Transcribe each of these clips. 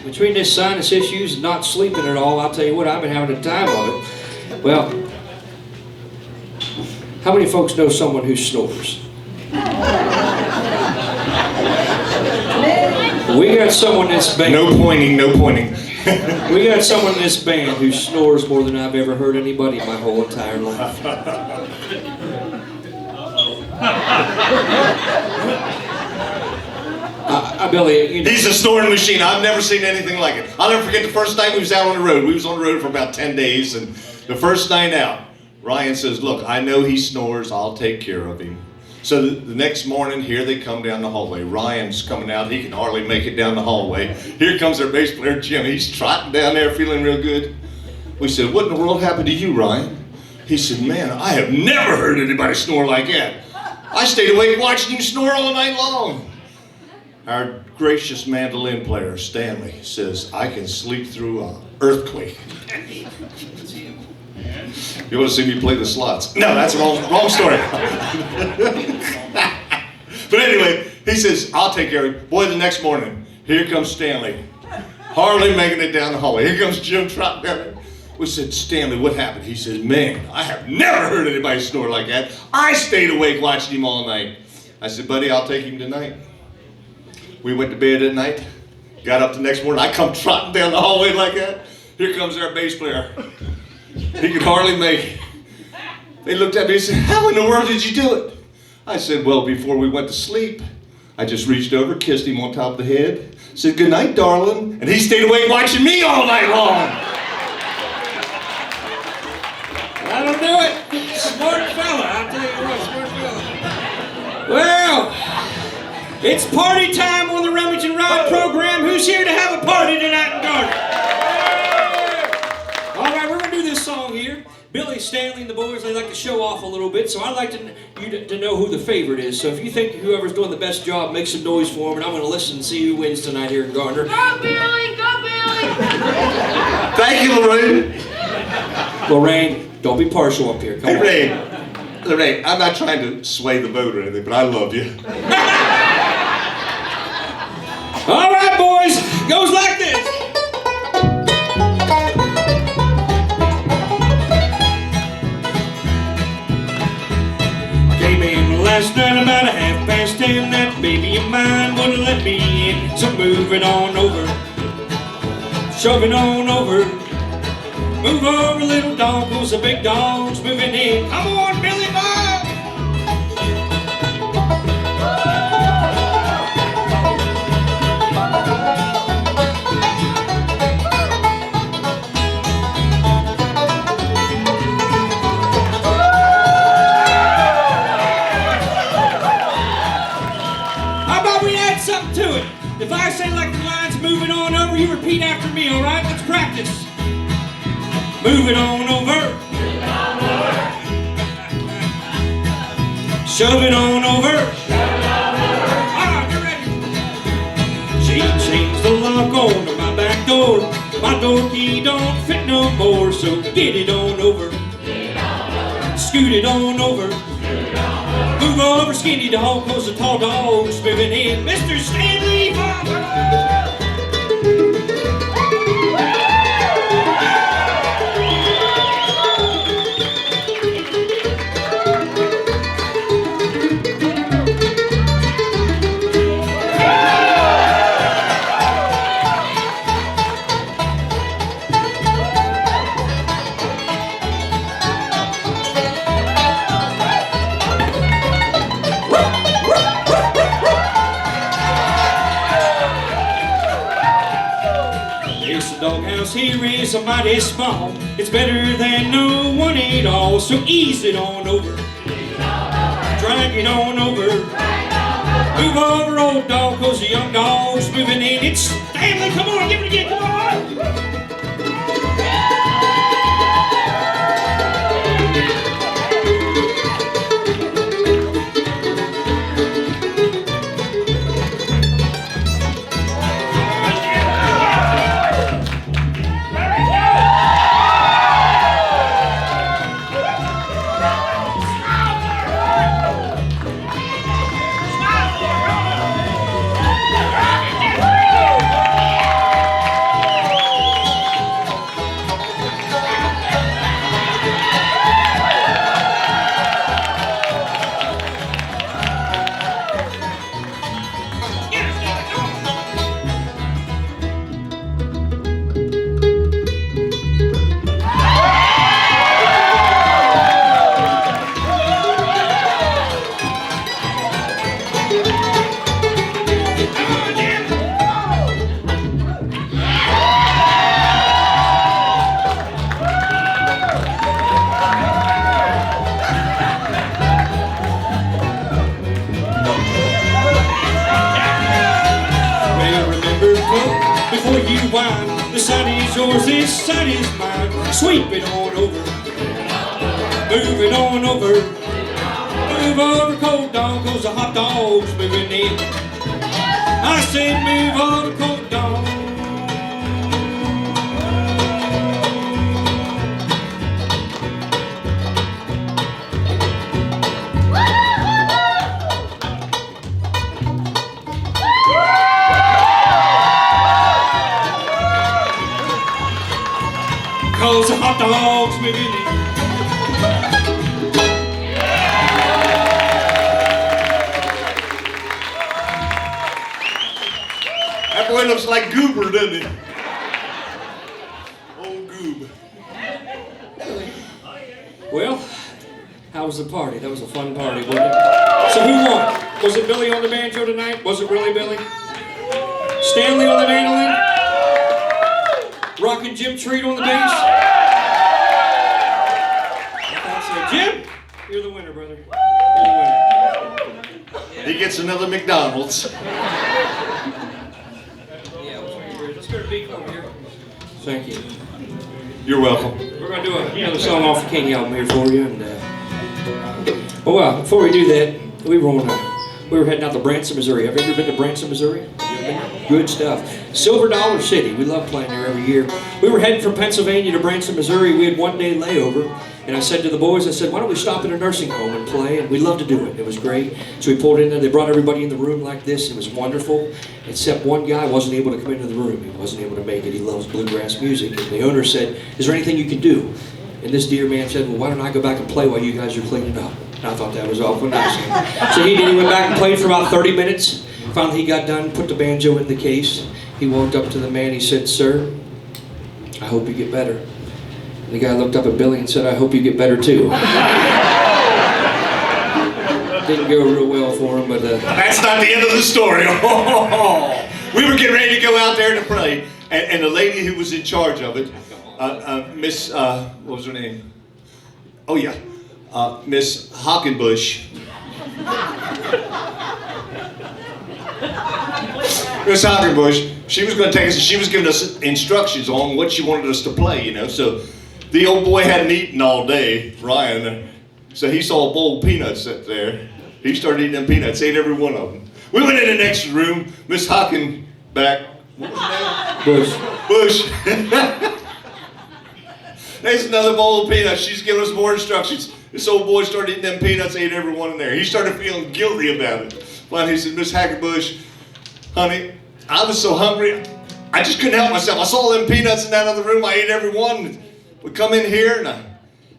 between this sinus issues and not sleeping at all, I'll tell you what, I've been having a time of it. Well, how many folks know someone who snores? We got someone in this band. No pointing, no pointing. We got someone in this band who snores more than I've ever heard anybody in my whole entire life. Billy, you know. He's a snoring machine. I've never seen anything like it. I'll never forget the first time we was out on the road. We was on the road for about 10 days, and the first night out, Ryan says, look, I know he snores. I'll take care of him. So the next morning, here they come down the hallway. Ryan's coming out. He can hardly make it down the hallway. Here comes their bass player, Jim. He's trotting down there feeling real good. We said, what in the world happened to you, Ryan? He said, man, I have never heard anybody snore like that. I stayed awake watching you snore all night long. Our gracious mandolin player, Stanley, says, I can sleep through an earthquake. You want to see me play the slots? No, that's a wrong story. But anyway, he says, I'll take care of it. Boy, the next morning, here comes Stanley. Hardly making it down the hallway. Here comes Jim trotting down there. We said, Stanley, what happened? He says, man, I have never heard anybody snore like that. I stayed awake watching him all night. I said, buddy, I'll take him tonight. We went to bed at night, got up the next morning. I come trotting down the hallway like that. Here comes our bass player. He could hardly make it. They looked at me and said, how in the world did you do it? I said, well, before we went to sleep, I just reached over, kissed him on top of the head, said, good night, darling. And he stayed awake watching me all night long. That'll do it. Smart fella, I'll tell you what, smart fella. Well, it's party time on the Remington Ryde program. Who's here to have a party tonight in Garner? All right, we're going to do this song here. Billy, Stanley, and the boys, they like to show off a little bit, so I'd like you to know who the favorite is. So if you think whoever's doing the best job, make some noise for him, and I'm going to listen and see who wins tonight here in Garner. Go, Billy! Go, Billy! Thank you, Lorraine. Lorraine, don't be partial up here. Come on. Lorraine, I'm not trying to sway the vote or anything, but I love you. All right, boys, goes like this. Came in last night about 10:30. That baby of mine wouldn't let me in. So moving on over, shoving on over. Move over, little dog, 'cause the big dog's moving in. Come on, Billy Bob! How about we add something to it? If I say like the line's moving on over, you repeat after me, all right? Let's practice. Moving on over. Shoving on over. Ah, get ready. She changed the lock on my back door. My door key don't fit no more, so get it on over. Scoot it on over. Move over, skinny dog, 'cause the tall dog's moving in. Mr. Stanley, doghouse here is a mighty small. It's better than no one at all. So ease it on over. Drag it on over. Move over, old dog, 'cause the young dog's moving in. It's Stanley, come on, give it again, come on! you whine. This side is yours, this side is mine. Sweep it on over. Move it on over. Move over, cold dog, 'cause the hot dog's moving in. I said move over, cold dog. Cause the hot dogs moving in. That boy looks like Goober, doesn't he? Old Goob. Well, how was the party? That was a fun party, wasn't it? So who won? Was it Billy on the banjo tonight? Was it really Billy? Stanley on the mandolin? Rockin' Jim Treat on the bass? Jim, you're the winner, brother. You're the winner. He gets another McDonald's. Let's go to Beak over here. Thank you. You're welcome. We're going to do another song off the King album here for you. And well, before we do that, we were heading out to Branson, Missouri. Have you ever been to Branson, Missouri? Good stuff. Silver Dollar City. We love playing there every year. We were heading from Pennsylvania to Branson, Missouri. We had 1 day layover. And I said to the boys, I said, why don't we stop at a nursing home and play? And we love to do it. It was great. So we pulled in there. They brought everybody in the room like this. It was wonderful. Except one guy wasn't able to come into the room. He wasn't able to make it. He loves bluegrass music. And the owner said, is there anything you can do? And this dear man said, well, why don't I go back and play while you guys are cleaning up? And I thought that was awful nice. So he did. He went back and played for about 30 minutes. Finally he got done, put the banjo in the case. He walked up to the man. He said, sir, I hope you get better. And the guy looked up at Billy and said, I hope you get better too. Didn't go real well for him, but... That's not the end of the story. We were getting ready to go out there to play, and the lady who was in charge of it, Miss, what was her name? Oh yeah, Miss Hockenbush. Miss Hockenbush, she was going to take us, and she was giving us instructions on what she wanted us to play, you know, so the old boy hadn't eaten all day, Ryan, so he saw a bowl of peanuts sit there. He started eating them peanuts, ate every one of them. We went in the next room, Miss Hockenback, what was her name? Bush. There's another bowl of peanuts. She's giving us more instructions. This old boy started eating them peanuts, ate every one in there. He started feeling guilty about it. Finally, he said, Miss Hackenbush, honey, I was so hungry, I just couldn't help myself. I saw them peanuts in that other room. I ate every one. We come in here, and I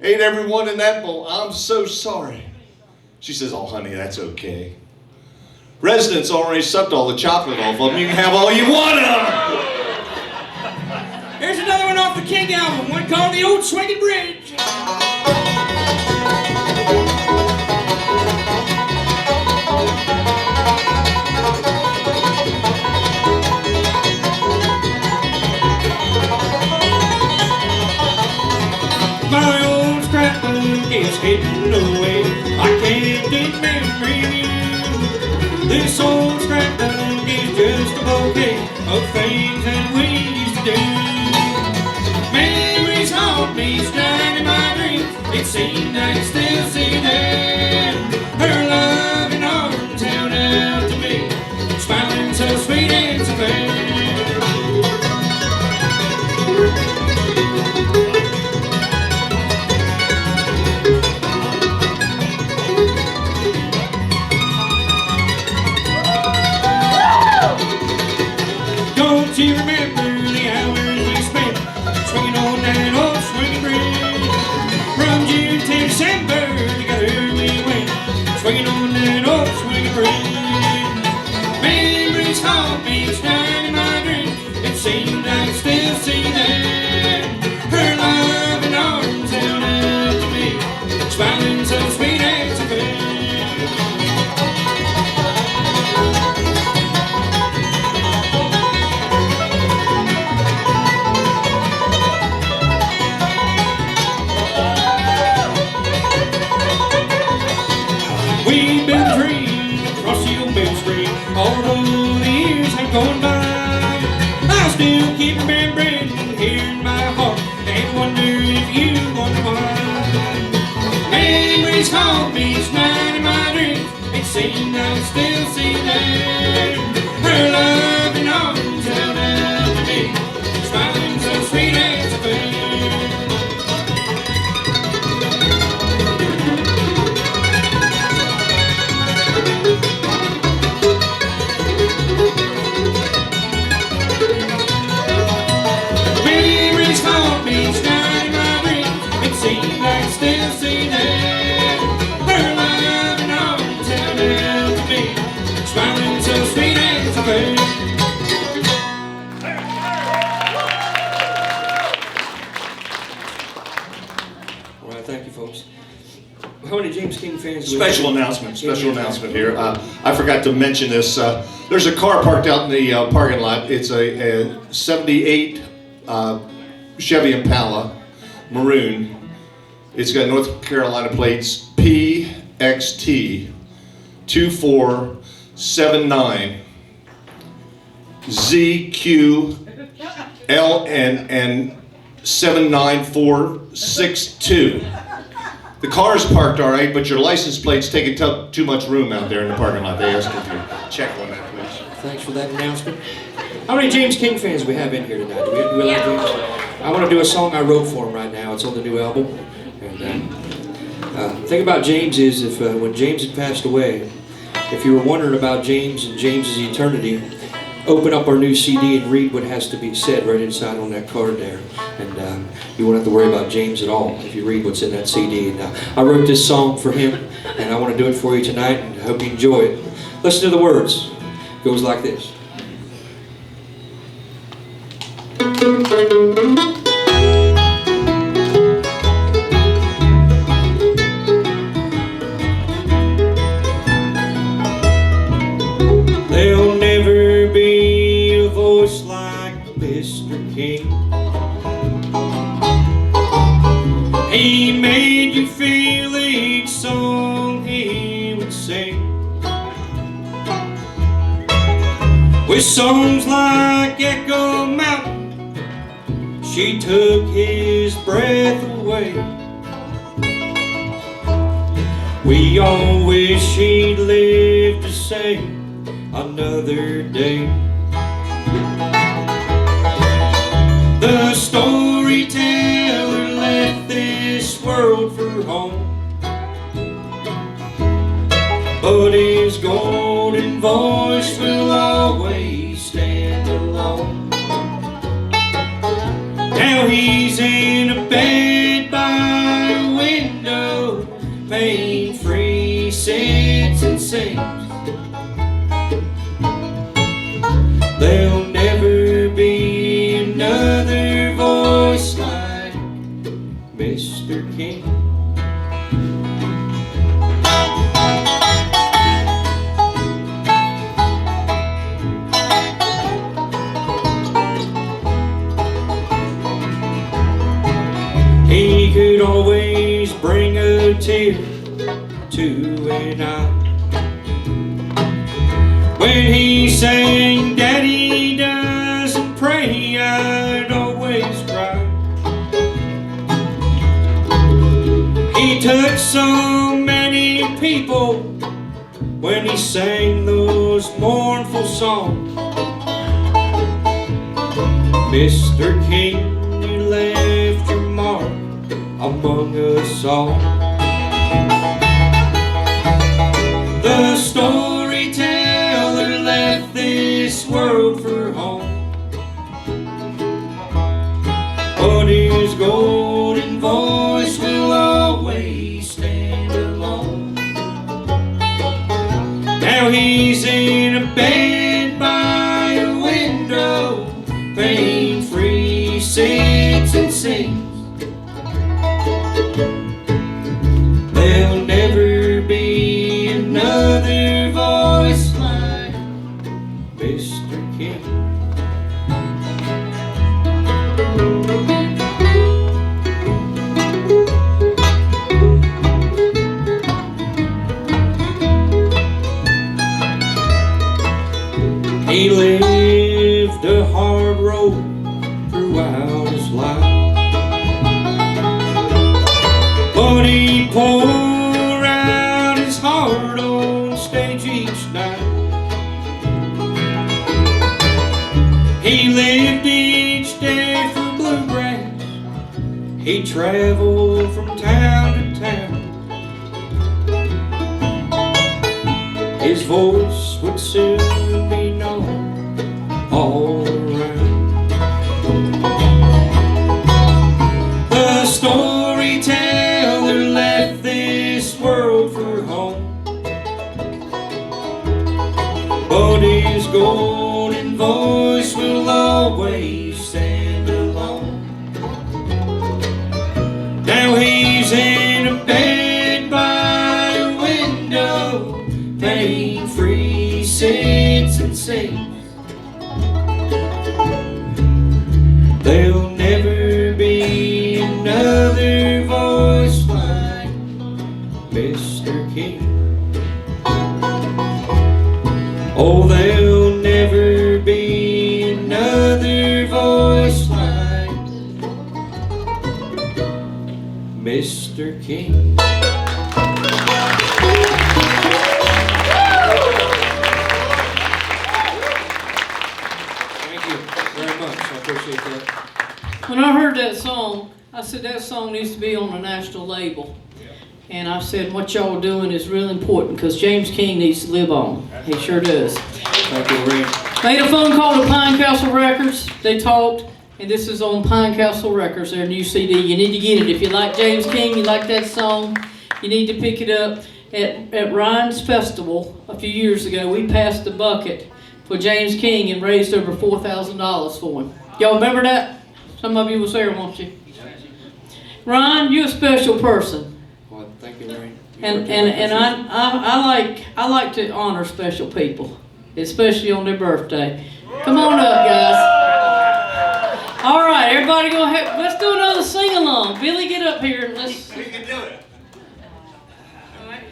ate every one in that bowl. I'm so sorry. She says, oh, honey, that's okay. Residents already sucked all the chocolate off of them. You can have all you want of them. Here's another one off the King album, one called The Old Swinging Bridge. My old scrapbook is hidden away. I can't get memory. This old scrapbook is just a bouquet of things that we used to do. Memories haunt me, stuck in my dreams. It seems I can still see them. Her loving arms held out to me, smiling so sweet and so fair. Don't you remember the hour remembering here in my heart, and wonder if you wonder why. Memories haunt me each night in my dreams. It seems I can still see there her loving arms held out to me, smiling so sweet as a fair. Still see there her loving arms held out to me, smiling so sweet as a bird. All right, thank you, folks. How many James King fans do we have? Special announcement here. I forgot to mention this. There's a car parked out in the parking lot. It's a 78 Chevy Impala, maroon. It's got North Carolina plates PXT 2479 ZQLNN 79462. The car's parked all right, but your license plate's taking too much room out there in the parking lot. They asked you to check on that, please. Thanks for that announcement. How many James King fans do we have in here tonight? Do we like James? I want to do a song I wrote for him right now. It's on the new album. And the thing about James is, if when James had passed away, if you were wondering about James and James's eternity, open up our new CD and read what has to be said right inside on that card there. And you won't have to worry about James at all if you read what's in that CD. And I wrote this song for him, and I want to do it for you tonight, and I hope you enjoy it. Listen to the words. It goes like this. There'll never be a voice like Mr. King. He made you feel each song he would sing, with songs like Echo Mountain, she took his breath away. We all wish he'd lived to sing another day. The storyteller left this world for home, but his golden voice will always stand alone. Now he's in a bed by a window, pain-free, sits and sings. There'll never be another voice like Mr. King. He could always bring a tear to an eye when he sang, "Daddy doesn't pray," I'd always cry. He touched so many people when he sang those mournful songs. Mr. King, you left your mark among us all. The storyteller left this world for home, but his golden voice will always stand alone. Now he's in a bed by a window, pain-free, sits and sings. There'll never be another voice like Mr. King. He lived a hard road throughout his life. But he poured out his heart on stage each night. He lived each day for Bluegrass. He traveled from town to town. His voice would soon be known all around. The storyteller left this world for home, but his golden voice will always stand alone. Now he's in a bed by a window, pain-free, sits and sings. There'll never be another voice like Mr. King. Oh, there'll never be another voice like Mr. King. Thank you very much. I appreciate that. When I heard that song, I said that song needs to be on a national label. And I said what y'all are doing is real important because James King needs to live on. He sure does. Thank you, Lorraine. Made a phone call to Pine Castle Records. They talked, and this is on Pine Castle Records, their new CD. You need to get it. If you like James King, you like that song, you need to pick it up. At Ryan's Festival a few years ago, we passed the bucket for James King and raised over $4,000 for him. Y'all remember that? Some of you was there, won't you? Ryan, you're a special person. Well, thank you, Lorraine. And I like to honor special people, especially on their birthday. Come on up, guys. All right, everybody go ahead. Let's do another sing along. Billy, get up here and let's. You can do it. All right.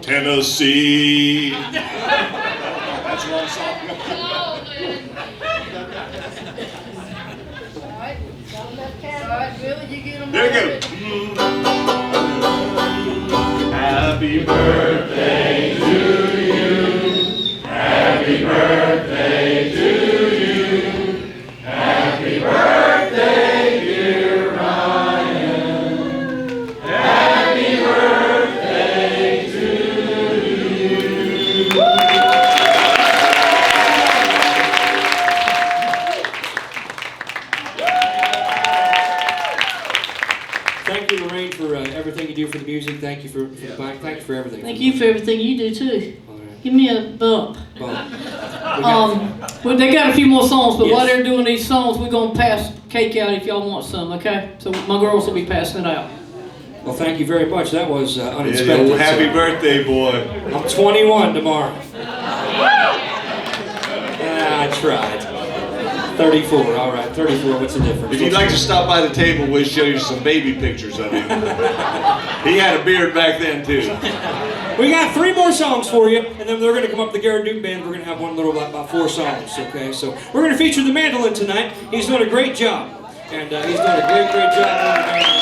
Tennessee. That's a long song. All right, Billy, you get them. There you go. Happy birthday to you. Happy birthday to you. Happy birthday, dear Ryan. Happy birthday to you. Thank you, Lorraine, for everything you do for the music. Thank you for the back. Thank you for everything. Thank you for everything you do too. All right. Give me a bump. Well, Well, they got a few more songs, but while Yes. they're doing these songs, we're gonna pass cake out if y'all want some, okay? So my girls will be passing it out. well, thank you very much. That was unexpected. Yeah, happy So, birthday, boy. I'm 21 tomorrow. I tried. 34, all right, 34, what's the difference? If you'd like to stop by the table, we'll show you some baby pictures of him. He had a beard back then, too. We got 3 more songs for you, and then they're going to come up, the Garrett Duke Band. We're going to have one little, about 4 songs, okay? So we're going to feature the mandolin tonight. He's doing a great job, and he's doing a great job on the mandolin.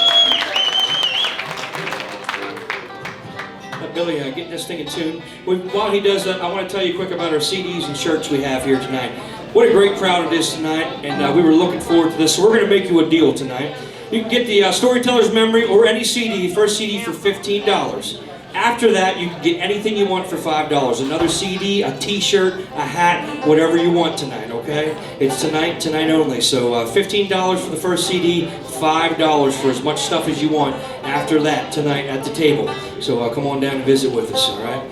Billy, getting this thing in tune. While he does that, I want to tell you quick about our CDs and shirts we have here tonight. What a great crowd it is tonight, and we were looking forward to this. So we're going to make you a deal tonight. You can get the Storyteller's Memory or any CD, first CD for $15. After that, you can get anything you want for $5. Another CD, a t-shirt, a hat, whatever you want tonight, okay? It's tonight only. So $15 for the first CD, $5 for as much stuff as you want after that tonight at the table. So come on down and visit with us, all right?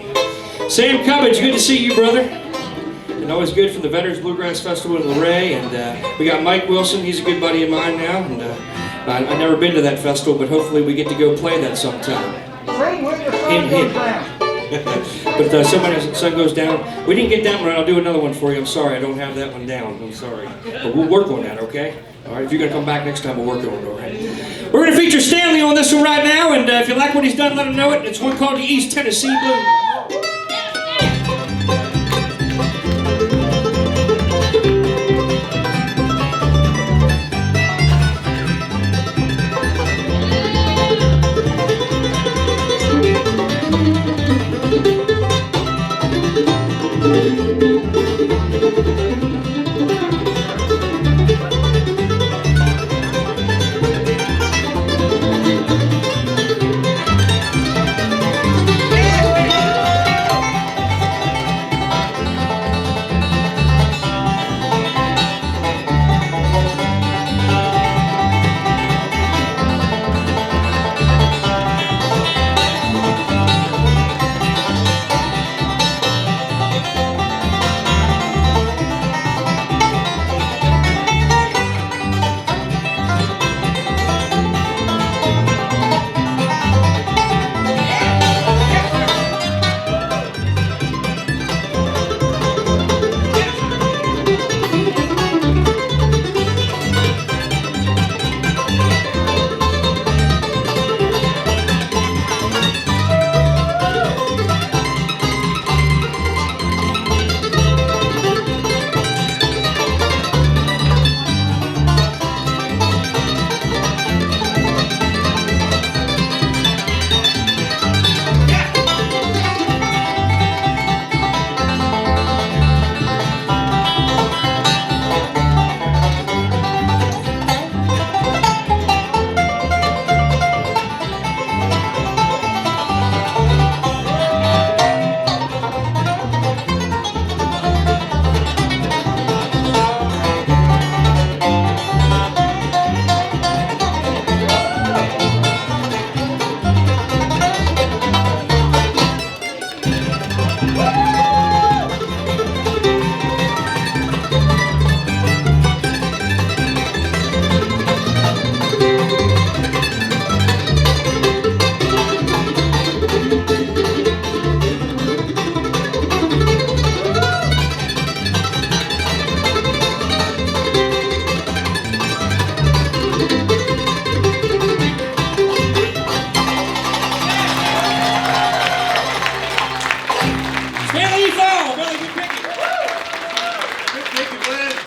Sam Cubbage, good to see you, brother. And always good from the Veterans Bluegrass Festival in Lorraine. And we got Mike Wilson, he's a good buddy of mine now. And I've never been to that festival, but hopefully we get to go play that sometime. Hint. But sun goes down. We didn't get that one. I'll do another one for you. I'm sorry, I don't have that one down. I'm sorry. But we'll work on that, okay? All right, if you're going to come back next time, we'll work on it, all right? We're going to feature Stanley on this one right now, and if you like what he's done, let him know it. It's one called the East Tennessee Blues. Efaw, brother